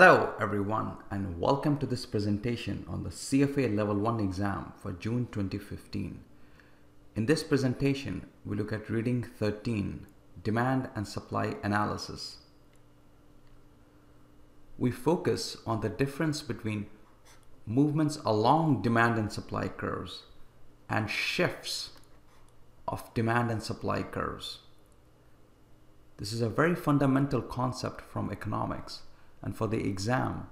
Hello everyone and welcome to this presentation on the CFA Level 1 exam for June 2015. In this presentation, we look at reading 13, Demand and Supply Analysis. We focus on the difference between movements along demand and supply curves and shifts of demand and supply curves. This is a very fundamental concept from economics. And for the exam,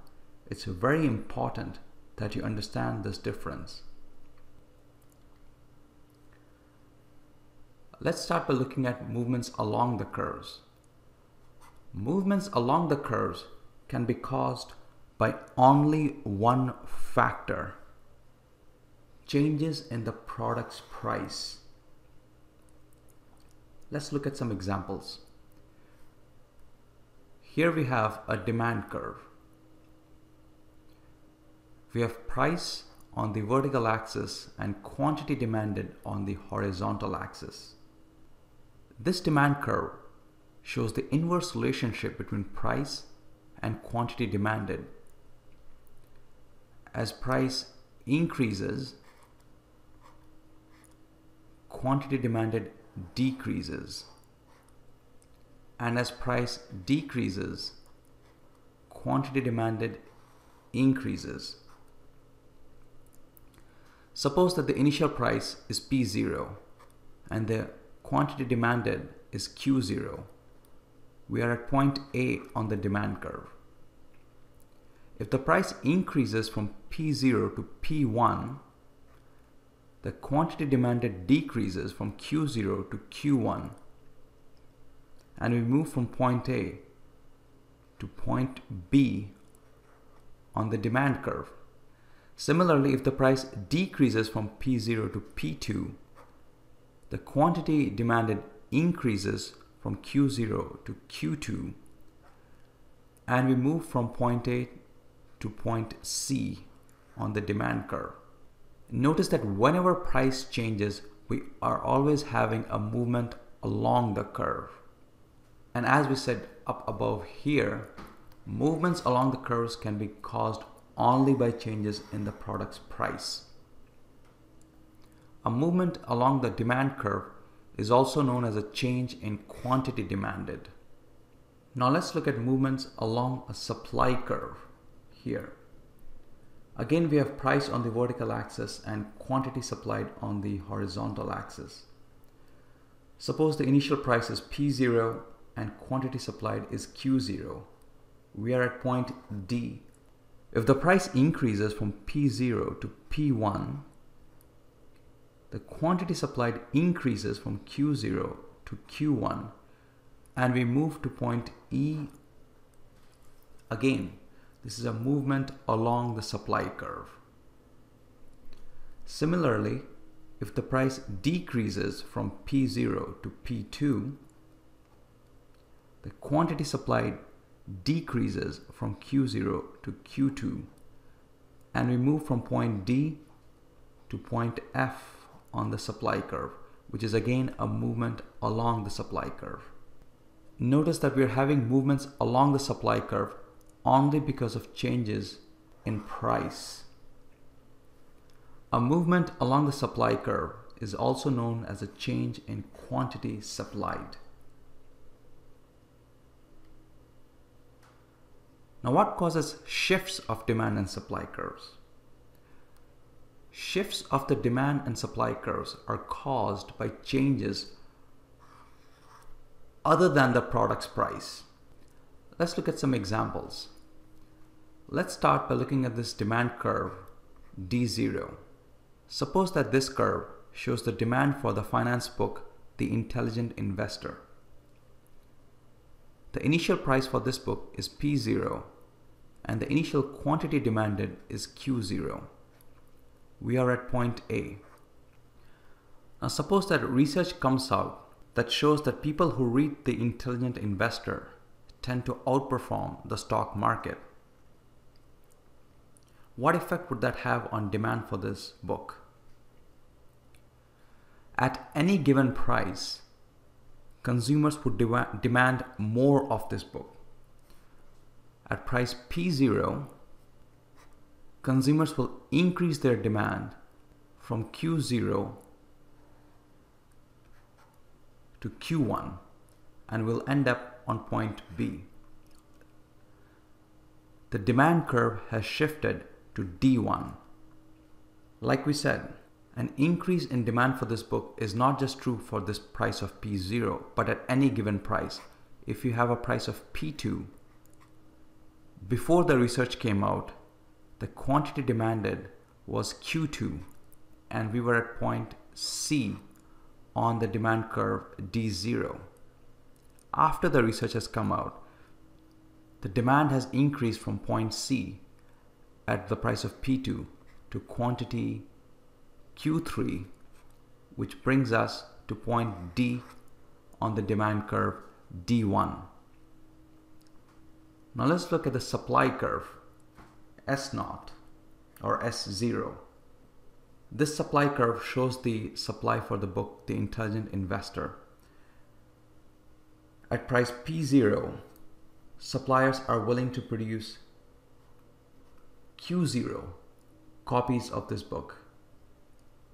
it's very important that you understand this difference. Let's start by looking at movements along the curves. Movements along the curves can be caused by only one factor: changes in the product's price. Let's look at some examples. Here we have a demand curve. We have price on the vertical axis and quantity demanded on the horizontal axis. This demand curve shows the inverse relationship between price and quantity demanded. As price increases, quantity demanded decreases. And as price decreases, quantity demanded increases. Suppose that the initial price is P0 and the quantity demanded is Q0. We are at point A on the demand curve. If the price increases from P0 to P1, the quantity demanded decreases from Q0 to Q1. And we move from point A to point B on the demand curve. Similarly, if the price decreases from P0 to P2, the quantity demanded increases from Q0 to Q2, and we move from point A to point C on the demand curve. Notice that whenever price changes, we are always having a movement along the curve. And as we said up above here, movements along the curves can be caused only by changes in the product's price. A movement along the demand curve is also known as a change in quantity demanded. Now let's look at movements along a supply curve here. Again, we have price on the vertical axis and quantity supplied on the horizontal axis. Suppose the initial price is P0 and quantity supplied is Q0. We are at point D. If the price increases from P0 to P1, the quantity supplied increases from Q0 to Q1, and we move to point E. Again, this is a movement along the supply curve. Similarly, if the price decreases from P0 to P2, the quantity supplied decreases from Q0 to Q2, and we move from point D to point F on the supply curve, which is again a movement along the supply curve. Notice that we're having movements along the supply curve only because of changes in price. A movement along the supply curve is also known as a change in quantity supplied. Now, what causes shifts of demand and supply curves? Shifts of the demand and supply curves are caused by changes other than the product's price. Let's look at some examples. Let's start by looking at this demand curve D0. Suppose that this curve shows the demand for the finance book, The Intelligent Investor. The initial price for this book is P0 and the initial quantity demanded is Q0. We are at point A. Now suppose that research comes out that shows that people who read The Intelligent Investor tend to outperform the stock market. What effect would that have on demand for this book? At any given price, consumers would demand more of this book. At price P0, consumers will increase their demand from Q0 to Q1 and will end up on point B. The demand curve has shifted to D1. Like we said, an increase in demand for this book is not just true for this price of P0, but at any given price. If you have a price of P2, before the research came out, the quantity demanded was Q2 and we were at point C on the demand curve D0. After the research has come out, the demand has increased from point C at the price of P2 to quantity Q3, which brings us to point D on the demand curve D1. Now let's look at the supply curve S0 or S0. This supply curve shows the supply for the book The Intelligent Investor. At price P0, suppliers are willing to produce Q0 copies of this book,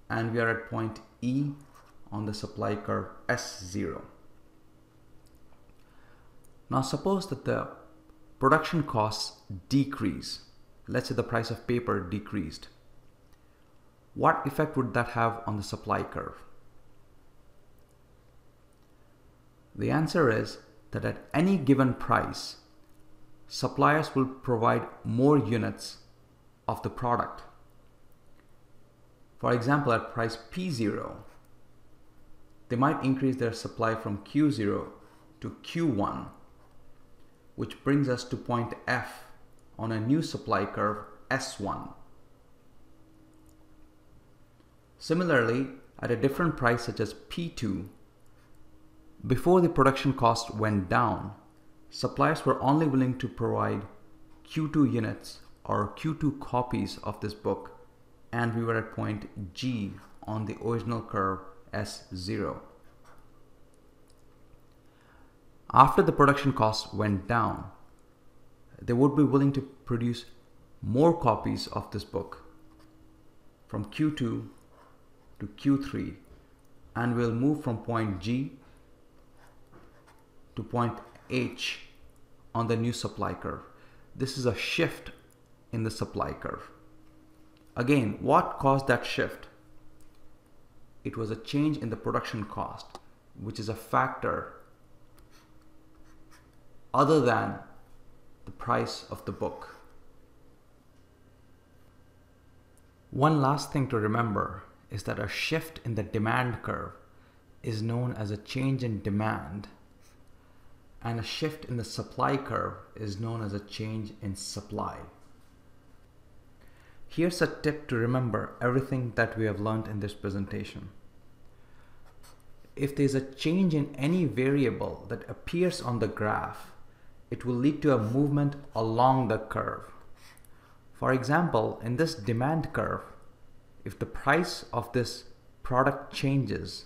and we are at point E on the supply curve S0. Now suppose that the production costs decrease. Let's say the price of paper decreased. What effect would that have on the supply curve? The answer is that at any given price, suppliers will provide more units of the product. For example, at price P0, they might increase their supply from Q0 to Q1, which brings us to point F on a new supply curve S1. Similarly, at a different price such as P2, before the production cost went down, suppliers were only willing to provide Q2 units or Q2 copies of this book, and we were at point G on the original curve S0. After the production cost went down, they would be willing to produce more copies of this book from Q2 to Q3, and we'll move from point G to point H on the new supply curve. This is a shift in the supply curve. Again, what caused that shift? It was a change in the production cost, which is a factor other than the price of the book. One last thing to remember is that a shift in the demand curve is known as a change in demand, and a shift in the supply curve is known as a change in supply. Here's a tip to remember everything that we have learned in this presentation. If there's a change in any variable that appears on the graph, it will lead to a movement along the curve. For example, in this demand curve, if the price of this product changes,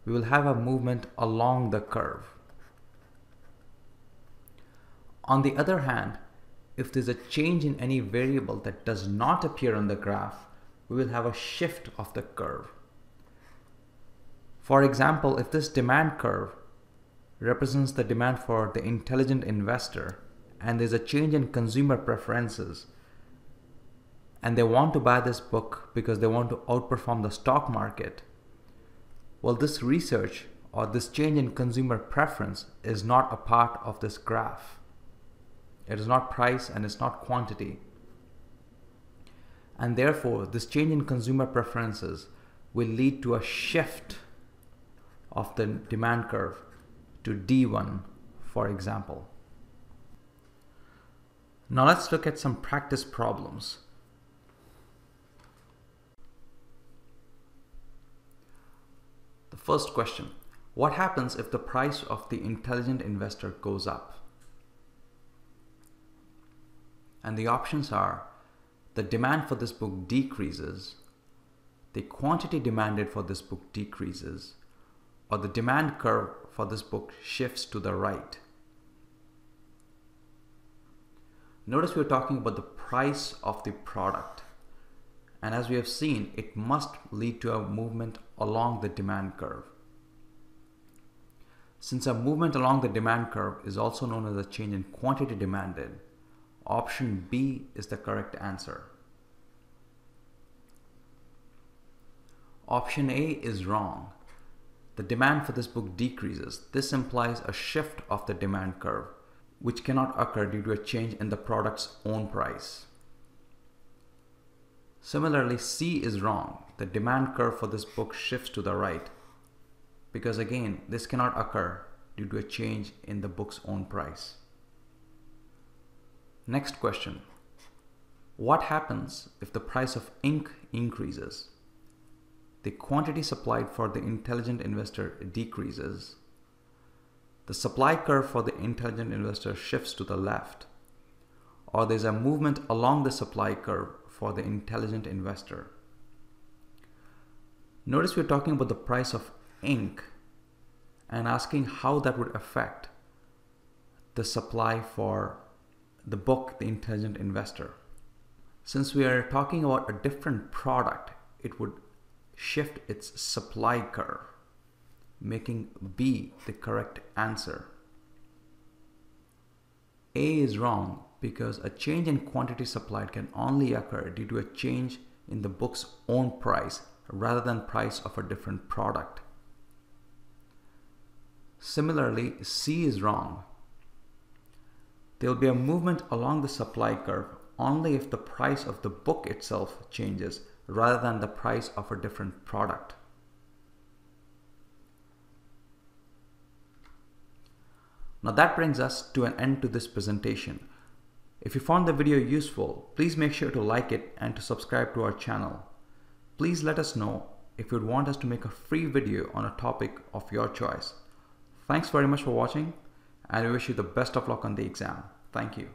we will have a movement along the curve. On the other hand, if there's a change in any variable that does not appear on the graph, we will have a shift of the curve. For example, if this demand curve represents the demand for the intelligent investor, and there's a change in consumer preferences, and they want to buy this book because they want to outperform the stock market, well, this research or this change in consumer preference is not a part of this graph. It is not price and it's not quantity. And therefore, this change in consumer preferences will lead to a shift of the demand curve to D1, for example. Now let's look at some practice problems. The first question: what happens if the price of The Intelligent Investor goes up? And the options are: the demand for this book decreases, the quantity demanded for this book decreases, or the demand curve for this book shifts to the right. Notice we're talking about the price of the product. And as we have seen, it must lead to a movement along the demand curve. Since a movement along the demand curve is also known as a change in quantity demanded, option B is the correct answer. Option A is wrong. The demand for this book decreases. This implies a shift of the demand curve, which cannot occur due to a change in the product's own price. Similarly, C is wrong. The demand curve for this book shifts to the right, because again, this cannot occur due to a change in the book's own price. Next question. What happens if the price of ink increases? The quantity supplied for the intelligent investor decreases. The supply curve for the intelligent investor shifts to the left, or there's a movement along the supply curve for the intelligent investor. Notice we're talking about the price of ink and asking how that would affect the supply for the book, The Intelligent Investor. Since we are talking about a different product, it would shift its supply curve, making B the correct answer. A is wrong because a change in quantity supplied can only occur due to a change in the book's own price rather than price of a different product. Similarly, C is wrong. There will be a movement along the supply curve only if the price of the book itself changes rather than the price of a different product. Now that brings us to an end to this presentation. If you found the video useful, please make sure to like it and to subscribe to our channel. Please let us know if you'd want us to make a free video on a topic of your choice. Thanks very much for watching, and we wish you the best of luck on the exam. Thank you.